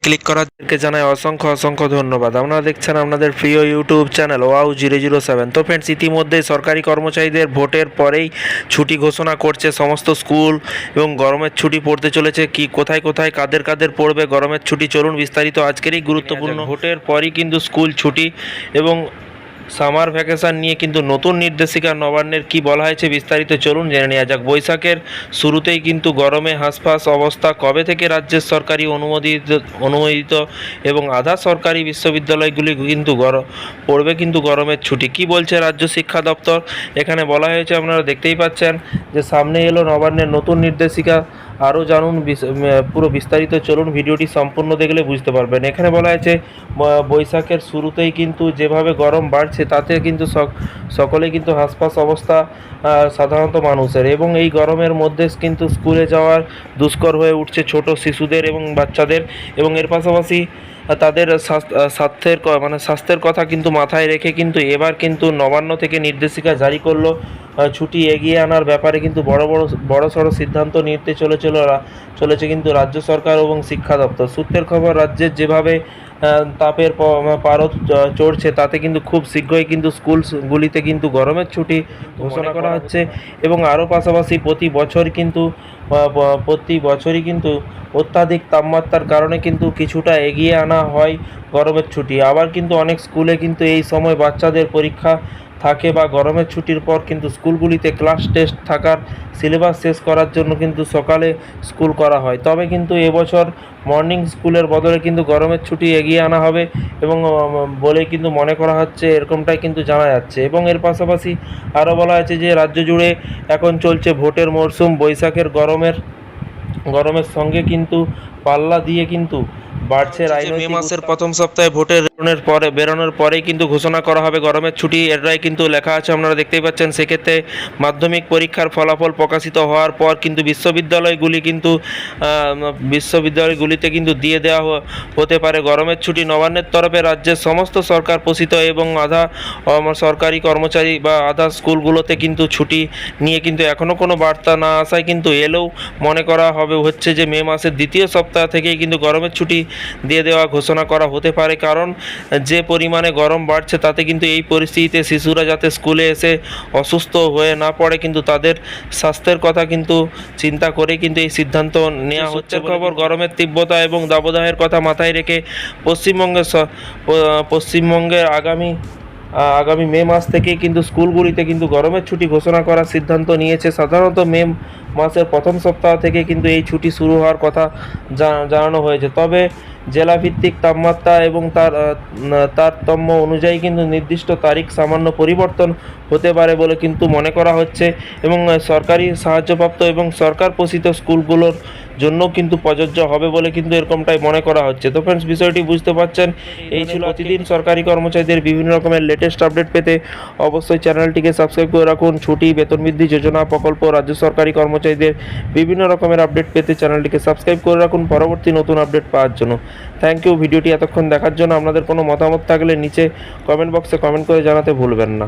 Click করাদেরকে জানাই অসংখ্য অসংখ্য ধন্যবাদ। আপনারা দেখছেন আপনাদের প্রিয় ইউটিউব চ্যানেল wow007। তো ফ্রেন্ডস, ইতিমধ্যে সরকারি কর্মচারীদের ভোটের পরেই ছুটি ঘোষণা করছে সমস্ত স্কুল এবং গরমের ছুটি পড়তে চলেছে। কি কোথায় কোথায় কাদের কাদের পড়বে গরমের ছুটি, চলুন বিস্তারিত আজকেরই গুরুত্বপূর্ণ ভোটের পরই কিন্তু স্কুল ছুটি এবং সামার ভ্যাকেশন নিয়ে কিন্তু নতুন নির্দেশিকা নবান্নের কি বলা হয়েছে বিস্তারিত চলুন জেনে নেওয়া যাক। বৈশাখের শুরুতেই কিন্তু গরমে হাঁসফাঁস অবস্থা। কবে থেকে রাজ্যের সরকারি অনুমোদিত এবং আধা সরকারি বিশ্ববিদ্যালয়গুলি কিন্তু পড়বে কিন্তু গরমের ছুটি। কি বলছে রাজ্য শিক্ষা দপ্তর, এখানে বলা হয়েছে আপনারা দেখতেই পাচ্ছেন যে সামনে এলো নবান্নের নতুন নির্দেশিকা। আরও জানুন পুরো বিস্তারিত চলুন, ভিডিওটি সম্পূর্ণ দেখলে বুঝতে পারবেন। এখানে বলা হয়েছে বৈশাখের শুরুতেই কিন্তু যেভাবে গরম বাড়ছে তাতে কিন্তু সকলেই কিন্তু হাঁসফাঁস অবস্থা সাধারণত মানুষের, এবং এই গরমের মধ্যে কিন্তু স্কুলে যাওয়ার দুষ্কর হয়ে উঠছে ছোট শিশুদের এবং বাচ্চাদের। এবং এর পাশাপাশি তাদের স্বাস্থ্যের কথা কিন্তু মাথায় রেখে কিন্তু এবার কিন্তু নবান্ন থেকে নির্দেশিকা জারি করলো। ছুটি এগিয়ে আনার ব্যাপারে কিন্তু বড় সড় সিদ্ধান্ত নিতে চলেছে কিন্তু রাজ্য সরকার এবং শিক্ষা দপ্তর। সূত্রের খবর, রাজ্যের যেভাবে তাপের পারদ চড়ছে তাতে কিন্তু খুব শীঘ্রই কিন্তু স্কুলগুলিতে কিন্তু গরমের ছুটি ঘোষণা করা হচ্ছে। এবং আরও পাশাপাশি প্রতি বছরই কিন্তু অত্যাধিক তাপমাত্রার কারণে কিন্তু কিছুটা এগিয়ে আনা হয় গরমের ছুটি। আবার কিন্তু অনেক স্কুলে কিন্তু এই সময় বাচ্চাদের পরীক্ষা থাকে বা গরমের ছুটির পর কিন্তু স্কুলগুলিতে ক্লাস টেস্ট থাকার সিলেবাস শেষ করার জন্য কিন্তু সকালে স্কুল করা হয়। তবে কিন্তু এবছর মর্নিং স্কুলের বদলে কিন্তু গরমের ছুটি এগিয়ে আনা হবে এবং বলে কিন্তু মনে করা হচ্ছে, এরকমটাই কিন্তু জানা যাচ্ছে। এবং এর পাশাপাশি আরও বলা হয়েছে যে রাজ্য জুড়ে এখন চলছে ভোটের মরশুম। বৈশাখের গরমের সঙ্গে কিন্তু পাল্লা দিয়ে কিন্তু বাড়ছে মে মাসের প্রথম সপ্তাহে ভোটের বেরোনোর পরেই কিন্তু ঘোষণা করা হবে গরমের ছুটি। এটাই কিন্তু লেখা আছে, আপনারা দেখতেই পাচ্ছেন। সেক্ষেত্রে মাধ্যমিক পরীক্ষার ফলাফল প্রকাশিত হওয়ার পর কিন্তু বিশ্ববিদ্যালয়গুলিতে কিন্তু দিয়ে দেওয়া হতে পারে গরমের ছুটি। নবান্নের তরফে রাজ্যের সমস্ত সরকার পোষিত এবং আধা সরকারি কর্মচারী বা আধা স্কুলগুলোতে কিন্তু ছুটি নিয়ে কিন্তু এখনও কোনো বার্তা না আসায় কিন্তু এলেও মনে করা হচ্ছে যে মে মাসের দ্বিতীয় সপ্তাহ থেকেই কিন্তু গরমের ছুটি দিয়ে দেওয়া ঘোষণা করা হতে পারে। কারণ যে পরিমাণে গরম বাড়ছে তাতে কিন্তু এই পরিস্থিতিতে শিশুরা যাতে স্কুলে এসে অসুস্থ হয়ে না পড়ে কিন্তু তাদের স্বাস্থ্যের কথা কিন্তু চিন্তা করে কিন্তু এই সিদ্ধান্ত নেওয়া হচ্ছে। খবর, গরমের তীব্রতা এবং দাবদাহের কথা মাথায় রেখে পশ্চিমবঙ্গের আগামী মে মাস থেকেই কিন্তু স্কুলগুলিতে কিন্তু গরমের ছুটি ঘোষণা করার সিদ্ধান্ত নিয়েছে। সাধারণত মে মাসের প্রথম সপ্তাহ থেকে কিন্তু এই ছুটি শুরু হওয়ার কথা জানানো হয়েছে। তবে জেলাভিত্তিক তাপমাত্রা এবং তার তারতম্য অনুযায়ী কিন্তু নির্দিষ্ট তারিখ সামান্য পরিবর্তন হতে পারে বলে কিন্তু মনে করা হচ্ছে। এবং সরকারি সাহায্যপ্রাপ্ত এবং সরকার পোষিত স্কুলগুলোর জন্য কিন্তু প্রযোজ্য হবে বলে কিন্তু এরকমটাই মনে করা হচ্ছে। তো ফ্রেন্ডস, বিষয়টি বুঝতে পারছেন। এই ছিল প্রতিদিন সরকারি কর্মচারীদের বিভিন্ন রকমের লেটেস্ট আপডেট পেতে অবশ্যই চ্যানেলটিকে সাবস্ক্রাইব করে রাখুন। ছুটি, বেতন বৃদ্ধি যোজনা, প্রকল্প, রাজ্য সরকারি কর্মচারীদের বিভিন্ন রকমের আপডেট পেতে চ্যানেলটিকে সাবস্ক্রাইব করে রাখুন পরবর্তী নতুন আপডেট পাওয়ার জন্য। থ্যাংক ইউ ভিডিওটি এতক্ষণ দেখার জন্য। আপনাদের কোনো মতামত থাকলে নিচে কমেন্ট বক্সে কমেন্ট করে জানাতে ভুলবেন না।